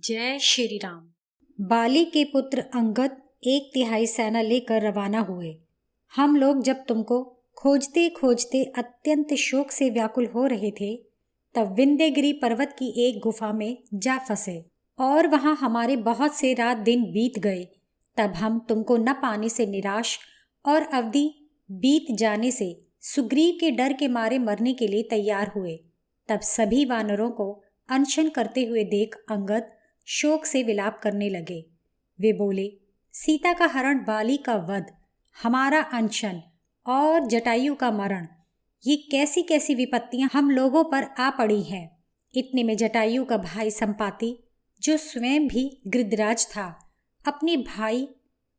जय श्री राम। बाली के पुत्र अंगद 1/3 सेना लेकर रवाना हुए। हम लोग जब तुमको खोजते खोजते अत्यंत शोक से व्याकुल हो रहे थे तब विंध्यगिरि पर्वत की एक गुफा में जा फंसे और वहां हमारे बहुत से रात दिन बीत गए। तब हम तुमको न पाने से निराश और अवधि बीत जाने से सुग्रीव के डर के मारे मरने के लिए तैयार हुए। तब सभी वानरों को अनशन करते हुए देख अंगद शोक से विलाप करने लगे। वे बोले, सीता का हरण, बाली का वध, हमारा अनशन और जटायु का मरण, ये कैसी कैसी विपत्तियां हम लोगों पर आ पड़ी हैं। इतने में जटायु का भाई संपाति, जो स्वयं भी गृद्धराज था, अपने भाई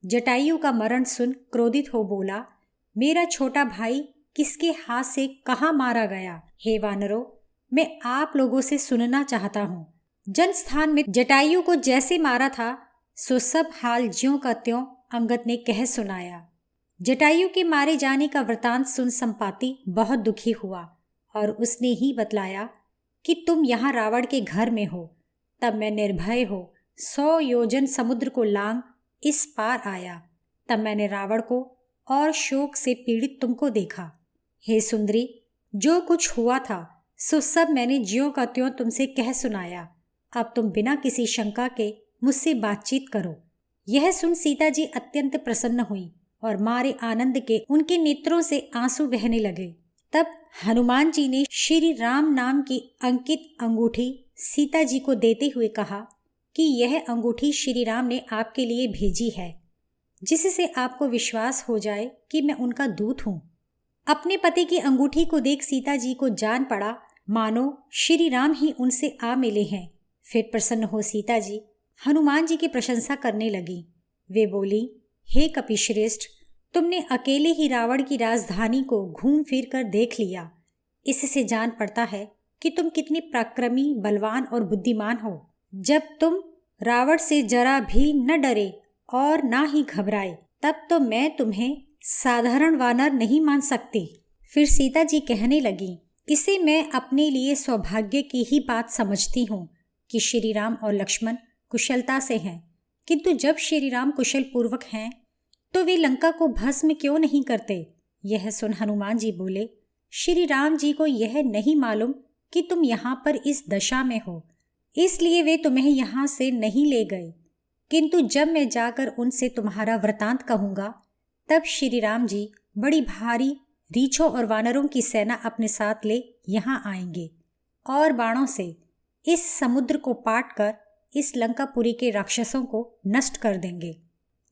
जटायु का मरण सुन क्रोधित हो बोला, मेरा छोटा भाई किसके हाथ से कहाँ मारा गया? हे वानरों, मैं आप लोगों से सुनना चाहता हूँ। जनस्थान में जटायु को जैसे मारा था सो सब हाल ज्यों का त्यों अंगद ने कह सुनाया। जटायु के मारे जाने का वृतांत सुन संपाति बहुत दुखी हुआ और उसने ही बतलाया कि तुम यहाँ रावण के घर में हो। तब मैं निर्भय हो 100 योजन समुद्र को लांग इस पार आया। तब मैंने रावण को और शोक से पीड़ित तुमको देखा। हे सुंदरी, जो कुछ हुआ था सो सब मैंने ज्यों का त्यों तुमसे कह सुनाया। अब तुम बिना किसी शंका के मुझसे बातचीत करो। यह सुन सीता जी अत्यंत प्रसन्न हुई और मारे आनंद के उनके नेत्रों से आंसू बहने लगे। तब हनुमान जी ने श्री राम नाम की अंकित अंगूठी सीता जी को देते हुए कहा कि यह अंगूठी श्री राम ने आपके लिए भेजी है, जिससे आपको विश्वास हो जाए कि मैं उनका दूत हूँ। अपने पति की अंगूठी को देख सीता जी को जान पड़ा मानो श्री राम ही उनसे आ मिले हैं। फिर प्रसन्न हो सीता जी हनुमान जी की प्रशंसा करने लगी। वे बोली, हे कपिश्रेष्ठ, तुमने अकेले ही रावण की राजधानी को घूम फिर कर देख लिया। इससे जान पड़ता है कि तुम कितनी पराक्रमी, बलवान और बुद्धिमान हो। जब तुम रावण से जरा भी न डरे और ना ही घबराए, तब तो मैं तुम्हें साधारण वानर नहीं मान सकती। फिर सीता जी कहने लगी, इसे मैं अपने लिए सौभाग्य की ही बात समझती हूँ कि श्री राम और लक्ष्मण कुशलता से हैं, किंतु जब श्री राम कुशल पूर्वक हैं तो वे लंका को भस्म क्यों नहीं करते? यह सुन हनुमान जी बोले, श्री राम जी को यह नहीं मालूम कि तुम यहाँ पर इस दशा में हो, इसलिए वे तुम्हें यहाँ से नहीं ले गए। किंतु जब मैं जाकर उनसे तुम्हारा वृतांत कहूँगा तब श्री राम जी बड़ी भारी रीछों और वानरों की सेना अपने साथ ले यहाँ आएंगे और बाणों से इस समुद्र को पाट कर इस लंकापुरी के राक्षसों को नष्ट कर देंगे।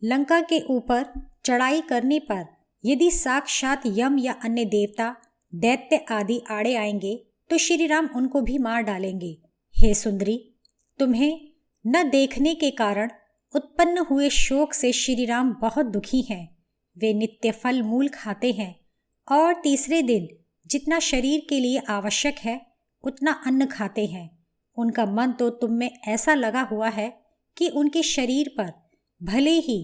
लंका के ऊपर चढ़ाई करने पर यदि साक्षात यम या अन्य देवता, दैत्य आदि आड़े आएंगे तो श्री राम उनको भी मार डालेंगे। हे सुंदरी, तुम्हें न देखने के कारण उत्पन्न हुए शोक से श्री राम बहुत दुखी हैं। वे नित्य फल मूल खाते हैं और तीसरे दिन जितना शरीर के लिए आवश्यक है उतना अन्न खाते हैं। उनका मन तो तुम में ऐसा लगा हुआ है कि उनके शरीर पर भले ही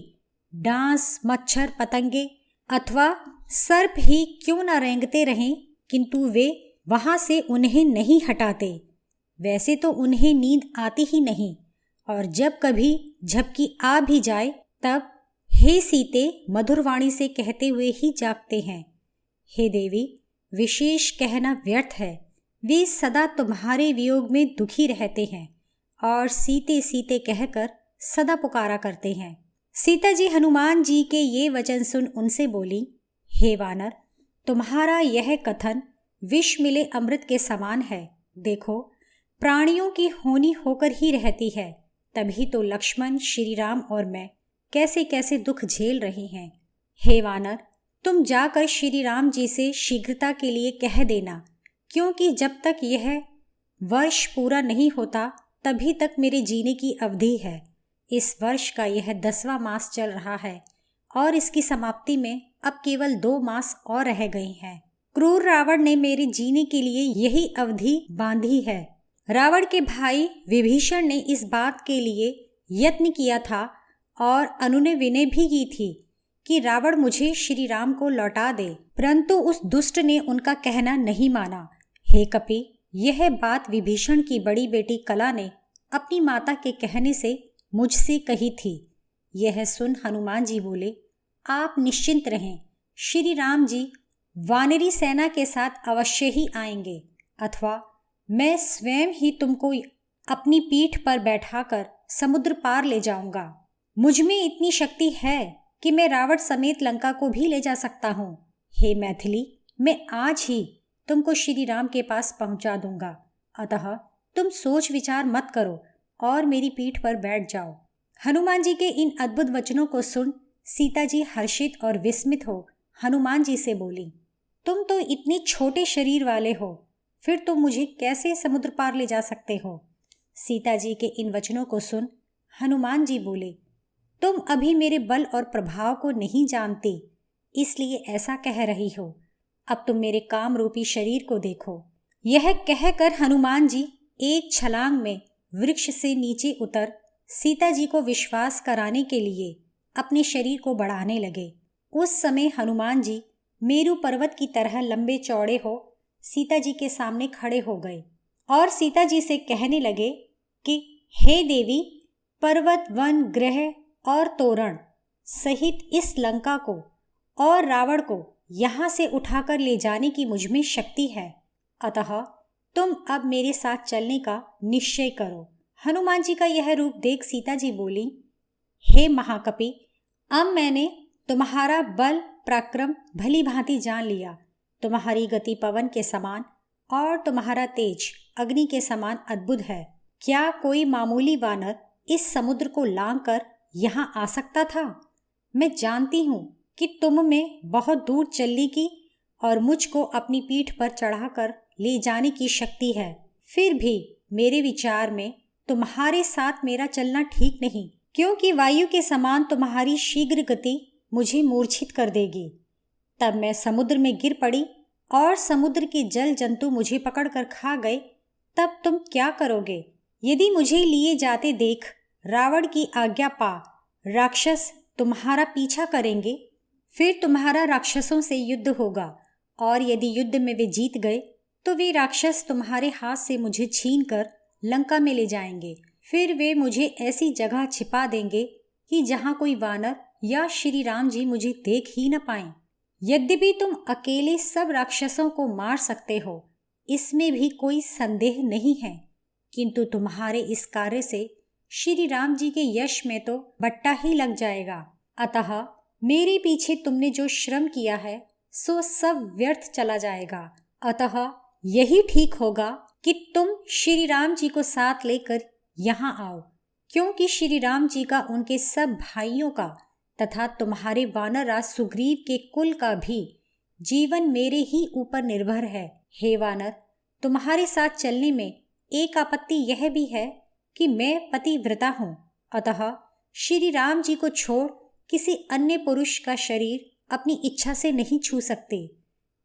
डांस, मच्छर, पतंगे अथवा सर्प ही क्यों न रेंगते रहें, किंतु वे वहाँ से उन्हें नहीं हटाते। वैसे तो उन्हें नींद आती ही नहीं और जब कभी झपकी आ भी जाए तब हे सीते मधुर वाणी से कहते हुए ही जागते हैं। हे देवी, विशेष कहना व्यर्थ है, वे सदा तुम्हारे वियोग में दुखी रहते हैं और सीते सीते कहकर सदा पुकारा करते हैं। सीता जी हनुमान जी के ये वचन सुन उनसे बोली, हे वानर, तुम्हारा यह कथन विष मिले अमृत के समान है। देखो, प्राणियों की होनी होकर ही रहती है, तभी तो लक्ष्मण, श्री राम और मैं कैसे कैसे दुख झेल रहे हैं। हे वानर, तुम जाकर श्री राम जी से शीघ्रता के लिए कह देना, क्योंकि जब तक यह वर्ष पूरा नहीं होता तभी तक मेरे जीने की अवधि है। इस वर्ष का यह 10वां मास चल रहा है और इसकी समाप्ति में अब केवल 2 मास और रह गए हैं। क्रूर रावण ने मेरे जीने के लिए यही अवधि बांधी है। रावण के भाई विभीषण ने इस बात के लिए यत्न किया था और अनुनय विनय भी की थी कि रावण मुझे श्री राम को लौटा दे, परंतु उस दुष्ट ने उनका कहना नहीं माना। हे कपि, यह बात विभीषण की बड़ी बेटी कला ने अपनी माता के कहने से मुझसे कही थी। यह सुन हनुमान जी बोले, आप निश्चिंत रहें, श्री राम जी वानरी सेना के साथ अवश्य ही आएंगे, अथवा मैं स्वयं ही तुमको अपनी पीठ पर बैठाकर समुद्र पार ले जाऊंगा। मुझ में इतनी शक्ति है कि मैं रावण समेत लंका को भी ले जा सकता हूँ। हे मैथिली, मैं आज ही तुमको श्री राम के पास पहुंचा दूंगा, अतः तुम सोच विचार मत करो और मेरी पीठ पर बैठ जाओ। हनुमान जी के इन अद्भुत वचनों को सुन सीता जी हर्षित और विस्मित हो हनुमान जी से बोली, तुम तो इतने छोटे शरीर वाले हो, फिर तुम मुझे कैसे समुद्र पार ले जा सकते हो? सीता जी के इन वचनों को सुन हनुमान जी बोले, तुम अभी मेरे बल और प्रभाव को नहीं जानती, इसलिए ऐसा कह रही हो। अब तुम मेरे काम रूपी शरीर को देखो। यह कहकर हनुमान जी एक छलांग में वृक्ष से नीचे उतर सीता जी को विश्वास कराने के लिए अपने शरीर को बढ़ाने लगे। उस समय हनुमान जी मेरू पर्वत की तरह लंबे चौड़े हो सीता जी के सामने खड़े हो गए और सीता जी से कहने लगे कि हे देवी, पर्वत, वन, ग्रह और तोरण सहित इस लंका को और रावण को यहाँ से उठाकर ले जाने की मुझमें शक्ति है, अतः तुम अब मेरे साथ चलने का निश्चय करो। हनुमान जी का यह रूप देख सीता जी बोली, हे महाकपि, अब मैंने तुम्हारा बल पराक्रम भली भांति जान लिया। तुम्हारी गति पवन के समान और तुम्हारा तेज अग्नि के समान अद्भुत है। क्या कोई मामूली वानर इस समुद्र को लांघकर यहाँ आ सकता था? मैं जानती हूँ कि तुम में बहुत दूर चलने की और मुझको अपनी पीठ पर चढ़ाकर ले जाने की शक्ति है। फिर भी मेरे विचार में तुम्हारे साथ मेरा चलना ठीक नहीं, क्योंकि वायु के समान तुम्हारी शीघ्र गति मुझे मूर्छित कर देगी। तब मैं समुद्र में गिर पड़ी और समुद्र के जल जंतु मुझे पकड़कर खा गए, तब तुम क्या करोगे? यदि मुझे लिए जाते देख रावण की आज्ञा पा राक्षस तुम्हारा पीछा करेंगे, फिर तुम्हारा राक्षसों से युद्ध होगा, और यदि युद्ध में वे जीत गए तो वे राक्षस तुम्हारे हाथ से मुझे छीनकर लंका में ले जाएंगे। फिर वे मुझे ऐसी जगह छिपा देंगे कि जहाँ कोई वानर या श्री राम जी मुझे देख ही न पाएं। यद्यपि तुम अकेले सब राक्षसों को मार सकते हो, इसमें भी कोई संदेह नहीं है, किंतु तुम्हारे इस कार्य से श्री राम जी के यश में तो बट्टा ही लग जाएगा। अतः मेरे पीछे तुमने जो श्रम किया है सो सब व्यर्थ चला जाएगा। अतः यही ठीक होगा कि तुम श्री राम जी को साथ लेकर यहाँ आओ, क्योंकि श्री राम जी का, उनके सब भाइयों का तथा तुम्हारे वानरराज सुग्रीव के कुल का भी जीवन मेरे ही ऊपर निर्भर है। हे वानर, तुम्हारे साथ चलने में एक आपत्ति यह भी है कि मैं पतिव्रता हूँ, अतः श्री राम जी को छोड़ किसी अन्य पुरुष का शरीर अपनी इच्छा से नहीं छू सकते।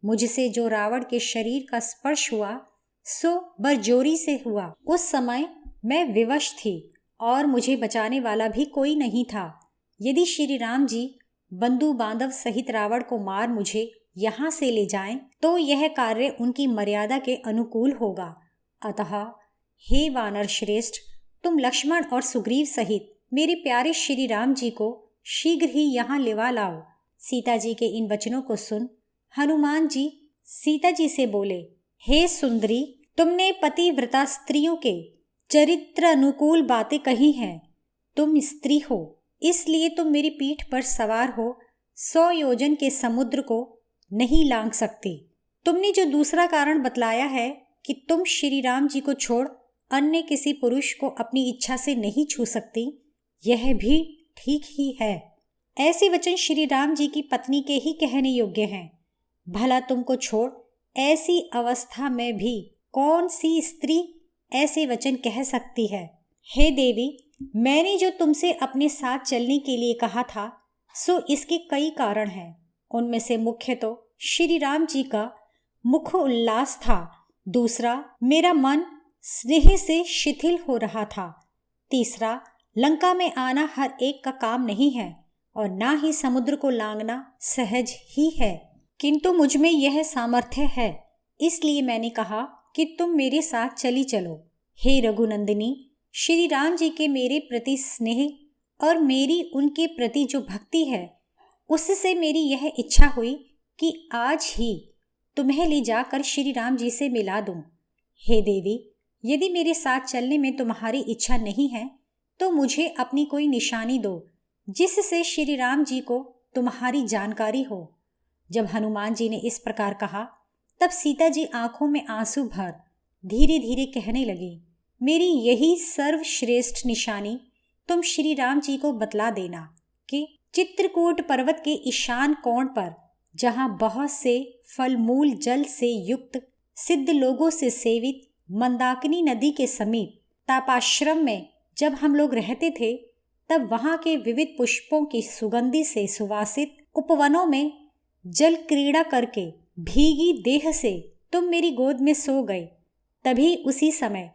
मुझसे जो रावण के शरीर का स्पर्श हुआ सो बरजोरी से हुआ। उस समय मैं विवश थी और मुझे बचाने वाला भी कोई नहीं था। यदि श्री राम जी बंधु बांधव सहित रावण को मार मुझे यहाँ से ले जाएं, तो यह कार्य उनकी मर्यादा के अनुकूल होगा। अतः हे वानर श्रेष्ठ, तुम लक्ष्मण और सुग्रीव सहित मेरे प्यारे श्री राम जी को शीघ्र ही यहाँ लेवा लाओ। सीता जी के इन वचनों को सुन हनुमान जी सीता जी से बोले, हे सुंदरी, तुमने पतिव्रता स्त्रियों के चरित्र अनुकूल बातें कही हैं। तुम स्त्री हो, इसलिए तुम मेरी पीठ पर सवार हो 100 योजन के समुद्र को नहीं लांघ सकती। तुमने जो दूसरा कारण बतलाया है कि तुम श्री राम जी को छोड़ अन्य किसी पुरुष को अपनी इच्छा से नहीं छू सकती, यह भी ठीक ही है। ऐसे वचन श्री राम जी की पत्नी के ही कहने योग्य हैं। भला तुमको छोड़ ऐसी अवस्था में भी कौन सी स्त्री ऐसे वचन कह सकती है? हे देवी, मैंने जो तुमसे अपने साथ चलने के लिए कहा था सो इसके कई कारण हैं। उनमें से मुख्य तो श्री राम जी का मुख उल्लास था, दूसरा मेरा मन स्नेह से शिथिल हो रहा था, तीसरा लंका में आना हर एक का काम नहीं है और ना ही समुद्र को लांघना सहज ही है, किंतु मुझ में यह सामर्थ्य है, इसलिए मैंने कहा कि तुम मेरे साथ चली चलो। हे रघुनंदिनी, श्री राम जी के मेरे प्रति स्नेह और मेरी उनके प्रति जो भक्ति है, उससे मेरी यह इच्छा हुई कि आज ही तुम्हें ले जाकर श्री राम जी से मिला दूं। हे देवी, यदि मेरे साथ चलने में तुम्हारी इच्छा नहीं है तो मुझे अपनी कोई निशानी दो जिससे श्री राम जी को तुम्हारी जानकारी हो। जब हनुमान जी ने इस प्रकार कहा तब सीता जी आंखों में आंसू भर धीरे धीरे कहने लगी, मेरी यही सर्वश्रेष्ठ निशानी तुम श्री राम जी को बतला देना कि चित्रकूट पर्वत के ईशान कोण पर, जहां बहुत से फलमूल जल से युक्त सिद्ध लोगों से सेवित मंदाकिनी नदी के समीप तापाश्रम में जब हम लोग रहते थे, तब वहां के विविध पुष्पों की सुगंधि से सुवासित उपवनों में जल क्रीड़ा करके भीगी देह से तुम मेरी गोद में सो गए। तभी उसी समय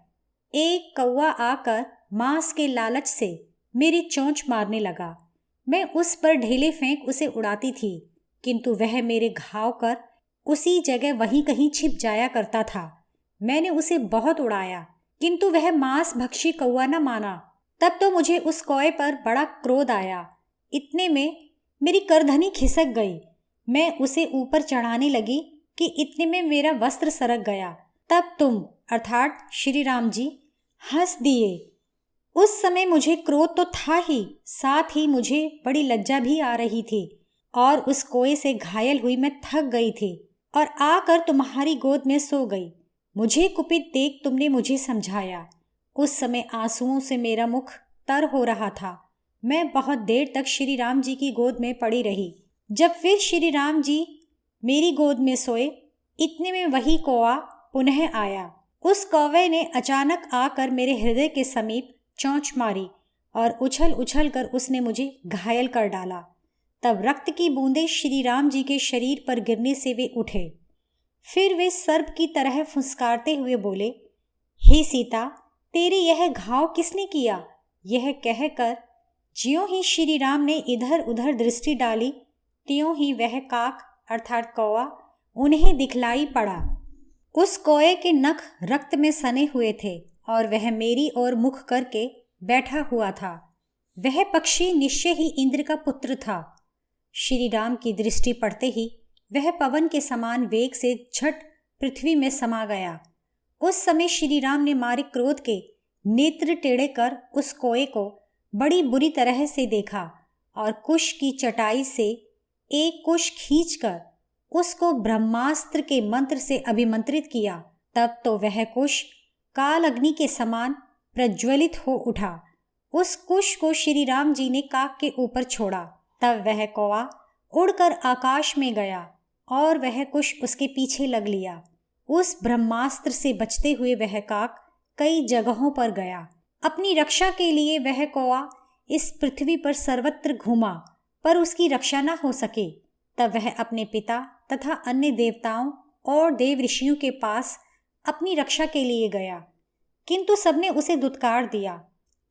एक कौवा आकर मांस के लालच से मेरी चोंच मारने लगा। मैं उस पर ढेले फेंक उसे उड़ाती थी, किंतु वह मेरे घाव कर उसी जगह वहीं कहीं छिप जाया करता था। मैंने उसे बहुत उड़ाया, किंतु वह मांस भक्षी कौवा न माना। तब तो मुझे उस कौए पर बड़ा क्रोध आया। इतने में मेरी करधनी खिसक गई। मैं उसे ऊपर चढ़ाने लगी कि इतने में मेरा वस्त्र सरक गया। तब तुम अर्थात श्री राम जी हंस दिए। उस समय मुझे क्रोध तो था ही, साथ ही मुझे बड़ी लज्जा भी आ रही थी और उस कोए से घायल हुई मैं थक गई थी और आकर तुम्हारी गोद में सो गई। मुझे कुपित देख तुमने मुझे समझाया। उस समय आंसुओं से मेरा मुख तर हो रहा था। मैं बहुत देर तक श्री राम जी की गोद में पड़ी रही। जब फिर श्री राम जी मेरी गोद में सोए, इतने में वही कौवा पुनः आया। उस कौवे ने अचानक आकर मेरे हृदय के समीप चोंच मारी और उछल उछल कर उसने मुझे घायल कर डाला। तब रक्त की बूंदें श्री राम जी के शरीर पर गिरने से वे उठे। फिर वे सर्प की तरह फुंसकारते हुए बोले, हे सीता, तेरे यह घाव किसने किया? यह कहकर ज्यों ही श्री राम ने इधर उधर दृष्टि डाली, त्यों ही वह काक अर्थात कौवा उन्हें दिखलाई पड़ा। उस कौए के नख रक्त में सने हुए थे और वह मेरी ओर मुख करके बैठा हुआ था। वह पक्षी निश्चय ही इंद्र का पुत्र था। श्री राम की दृष्टि पड़ते ही वह पवन के समान वेग से झट पृथ्वी में समा गया। उस समय श्री राम ने मारे क्रोध के नेत्र टेढ़े कर उस कोए को बड़ी बुरी तरह से देखा और कुश की चटाई से एक कुश खींचकर उसको ब्रह्मास्त्र के मंत्र से अभिमंत्रित किया। तब तो वह कुश काल अग्नि के समान प्रज्वलित हो उठा। उस कुश को श्री राम जी ने काक के ऊपर छोड़ा। तब वह कौवा उड़कर आकाश में गया और वह कुश उसके पीछे लग लिया। उस ब्रह्मास्त्र से बचते हुए वह काक कई जगहों पर गया। अपनी रक्षा के लिए वह कौवा इस पृथ्वी पर सर्वत्र घूमा, पर उसकी रक्षा न हो सके। तब वह अपने पिता तथा अन्य देवताओं और देव ऋषियों के पास अपनी रक्षा के लिए गया, किंतु सबने उसे दुत्कार दिया।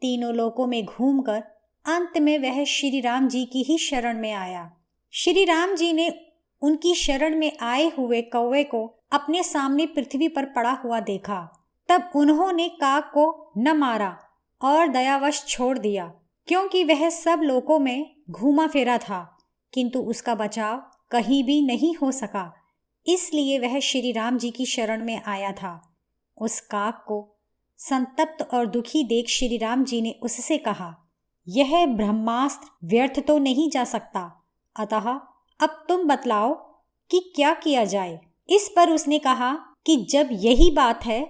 तीनों लोकों में घूमकर अंत में वह श्री राम जी की ही शरण में आया। श्री राम जी ने उनकी शरण में आए हुए कौवे को अपने सामने पृथ्वी पर पड़ा हुआ देखा। तब उन्होंने काक को न मारा और दयावश छोड़ दिया, क्योंकि वह सब लोकों में घूमा फिरा था, किंतु उसका बचाव कहीं भी नहीं हो सका। इसलिए वह श्री राम जी की शरण में आया था। उस काक को संतप्त और दुखी देख श्री राम जी ने उससे कहा, यह ब्रह्मास्त्र व्यर्थ तो नहीं जा सकता, अतः अब तुम बतलाओ कि क्या किया जाए। इस पर उसने कहा कि जब यही बात है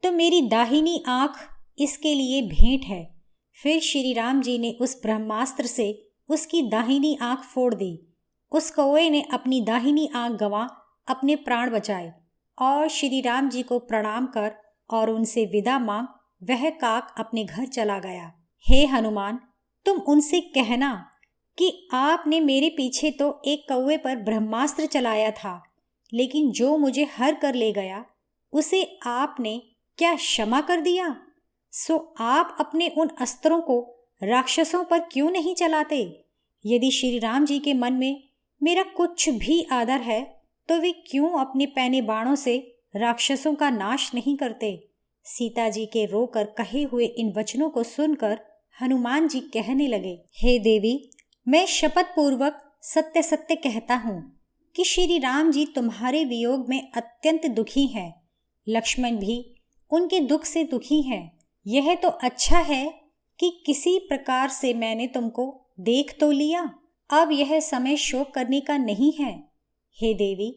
तो मेरी दाहिनी आंख इसके लिए भेंट है। फिर श्री राम जी ने उस ब्रह्मास्त्र से उसकी दाहिनी आंख फोड़ दी। उस कौवे ने अपनी दाहिनी आंख गंवा अपने प्राण बचाए और श्री राम जी को प्रणाम कर और उनसे विदा मांग वह काक अपने घर चला गया। हे हनुमान, तुम उनसे कहना कि आपने मेरे पीछे तो एक कौवे पर ब्रह्मास्त्र चलाया था, लेकिन जो मुझे हर कर ले गया उसे आपने क्या क्षमा कर दिया? सो आप अपने उन अस्त्रों को राक्षसों पर क्यों नहीं चलाते? यदि श्री राम जी के मन में मेरा कुछ भी आदर है तो वे क्यों अपने पैने बाणों से राक्षसों का नाश नहीं करते? सीता जी के रोकर कहे हुए इन वचनों को सुनकर हनुमान जी कहने लगे, हे देवी, मैं शपथ पूर्वक सत्य सत्य कहता हूँ कि श्री राम जी तुम्हारे वियोग में अत्यंत दुखी हैं। लक्ष्मण भी उनके दुख से दुखी हैं। यह तो अच्छा है कि किसी प्रकार से मैंने तुमको देख तो लिया। अब यह समय शोक करने का नहीं है। हे देवी,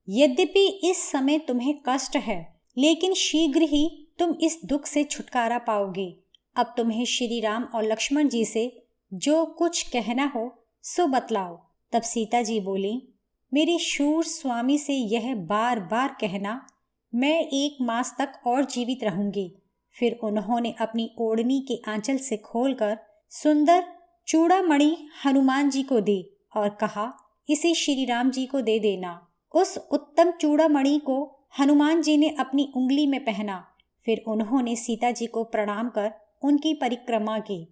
यद्यपि इस समय तुम्हें कष्ट है, लेकिन शीघ्र ही तुम इस दुख से छुटकारा पाओगे। अब तुम्हें श्री राम और लक्ष्मण जी से जो कुछ कहना हो सो बतलाओ। तब सीता जी बोली, मेरे शूर स्वामी से यह बार बार कहना, मैं 1 मास तक और जीवित रहूंगी। फिर उन्होंने अपनी ओढ़नी के आंचल से खोलकर सुंदर चूड़ामणि हनुमान जी को दी और कहा, इसे श्री राम जी को दे देना। उस उत्तम चूड़ामणि को हनुमान जी ने अपनी उंगली में पहना। फिर उन्होंने सीता जी को प्रणाम कर उनकी परिक्रमा की।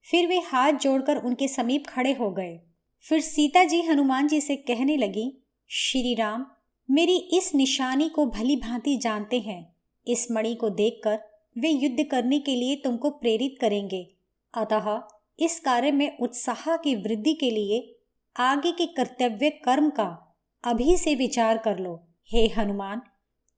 फिर वे हाथ जोड़कर उनके समीप खड़े हो गए। फिर सीता जी हनुमान जी से कहने लगी, श्री राम मेरी इस निशानी को भली भांति जानते हैं। इस मणि को देखकर वे युद्ध करने के लिए तुमको प्रेरित करेंगे। अतः इस कार्य में उत्साह की वृद्धि के लिए आगे के कर्तव्य कर्म का अभी से विचार कर लो। हे हनुमान,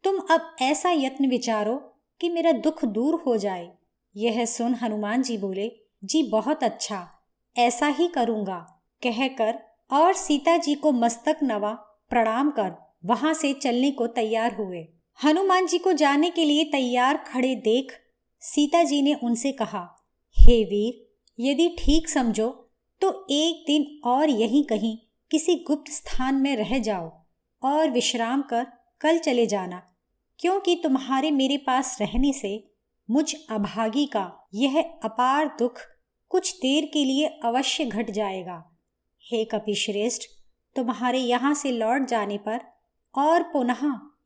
तुम अब ऐसा यत्न विचारो कि मेरा दुख दूर हो जाए। यह सुन हनुमान जी बोले, जी बहुत अच्छा, ऐसा ही करूँगा कहकर और सीता जी को मस्तक नवा प्रणाम कर वहां से चलने को तैयार हुए। हनुमान जी को जाने के लिए तैयार खड़े देख सीता जी ने उनसे कहा, हे वीर, यदि ठीक समझो तो एक दिन और यहीं कहीं किसी गुप्त स्थान में रह जाओ और विश्राम कर कल चले जाना, क्योंकि तुम्हारे मेरे पास रहने से मुझ अभागी का यह अपार दुख कुछ देर के लिए अवश्य घट जाएगा। हे कपिश्रेष्ठ, तुम्हारे यहाँ से लौट जाने पर और पुनः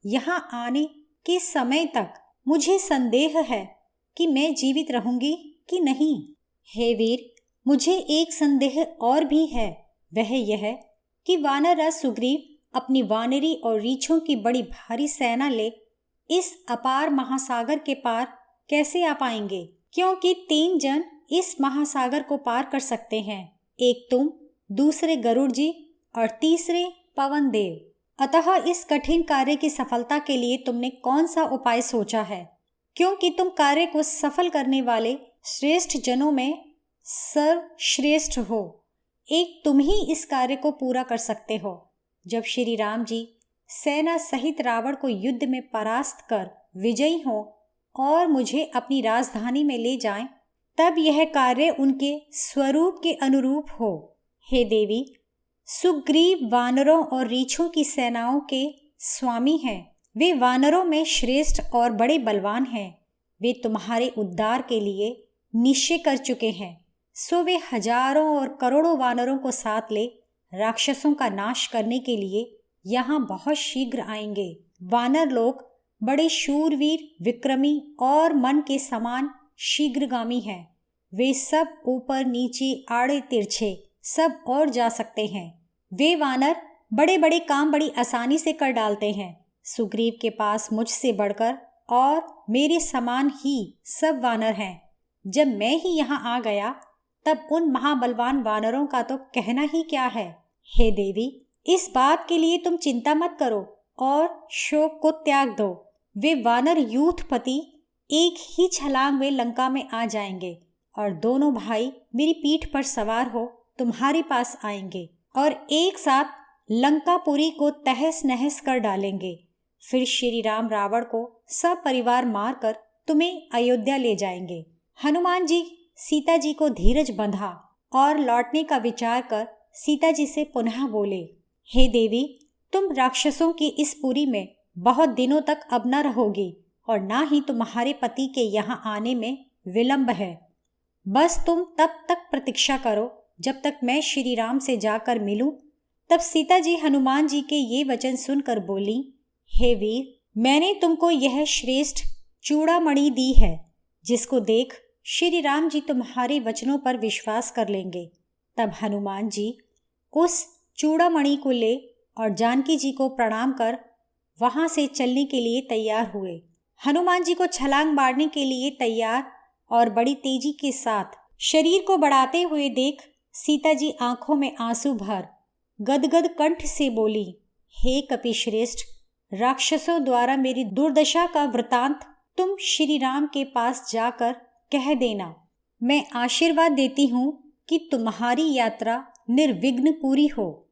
यहाँ आने के समय तक मुझे संदेह है कि मैं जीवित रहूंगी कि नहीं। हे वीर, मुझे एक संदेह और भी है, वह यह कि वानरराज सुग्रीव अपनी वानरी और रीछों की बड़ी भारी सेना ले इस अपार महासागर के पार कैसे आ पाएंगे, क्योंकि 3 जन इस महासागर को पार कर सकते हैं, एक तुम, दूसरे गरुड़ जी और तीसरे पवन देव। अतः इस कठिन कार्य की सफलता के लिए तुमने कौन सा उपाय सोचा है, क्योंकि तुम कार्य को सफल करने वाले श्रेष्ठ जनों में सर्वश्रेष्ठ हो। एक तुम ही इस कार्य को पूरा कर सकते हो। जब श्री राम जी सेना सहित रावण को युद्ध में परास्त कर विजयी हो और मुझे अपनी राजधानी में ले जाएं, तब यह कार्य उनके स्वरूप के अनुरूप हो। हे देवी, सुग्रीव वानरों और रीछों की सेनाओं के स्वामी हैं। वे वानरों में श्रेष्ठ और बड़े बलवान हैं। वे तुम्हारे उद्धार के लिए निश्चय कर चुके हैं, सो वे हजारों और करोड़ों वानरों को साथ ले राक्षसों का नाश करने के लिए यहाँ बहुत शीघ्र आएंगे। वानर लोग बड़े शूरवीर, विक्रमी और मन के समान शीघ्रगामी हैं। वे सब ऊपर नीचे, आड़े तिरछे सब और जा सकते हैं। वे वानर बड़े बड़े काम बड़ी आसानी से कर डालते हैं। सुग्रीव के पास मुझसे बढ़कर और मेरे समान ही सब वानर हैं। जब मैं ही यहाँ आ गया, तब उन महाबलवान वानरों का तो कहना ही क्या है। हे देवी, इस बात के लिए तुम चिंता मत करो और शोक को त्याग दो। वे वानर यूथपति एक ही छलांग में लंका में आ जाएंगे और दोनों भाई मेरी पीठ पर सवार हो तुम्हारे पास आएंगे और एक साथ लंकापुरी को तहस नहस कर डालेंगे। फिर श्री राम रावण को सब परिवार मारकर तुम्हें अयोध्या ले जाएंगे। हनुमान जी सीता जी को धीरज बंधा और लौटने का विचार कर सीता जी से पुनः बोले, हे देवी, तुम राक्षसों की इस पुरी में बहुत दिनों तक अब न रहोगी और ना ही तुम्हारे पति के यहाँ आने में विलंब है। बस तुम तब तक प्रतीक्षा करो जब तक मैं श्री राम से जाकर मिलूं। तब सीता जी हनुमान जी के ये वचन सुनकर बोली, हे वीर, मैंने तुमको यह श्रेष्ठ चूड़ामणि दी है, जिसको देख श्री राम जी तुम्हारे वचनों पर विश्वास कर लेंगे। तब हनुमान जी उस चूड़ामणि को ले और जानकी जी को प्रणाम कर वहां से चलने के लिए तैयार हुए। हनुमान जी को छलांग मारने के लिए तैयार और बड़ी तेजी के साथ शरीर को बढ़ाते हुए देख सीता जी आंखों में आंसू भर गदगद कंठ से बोली, हे कपिश्रेष्ठ, राक्षसों द्वारा मेरी दुर्दशा का वृतांत तुम श्री राम के पास जाकर कह देना। मैं आशीर्वाद देती हूँ कि तुम्हारी यात्रा निर्विघ्न पूरी हो।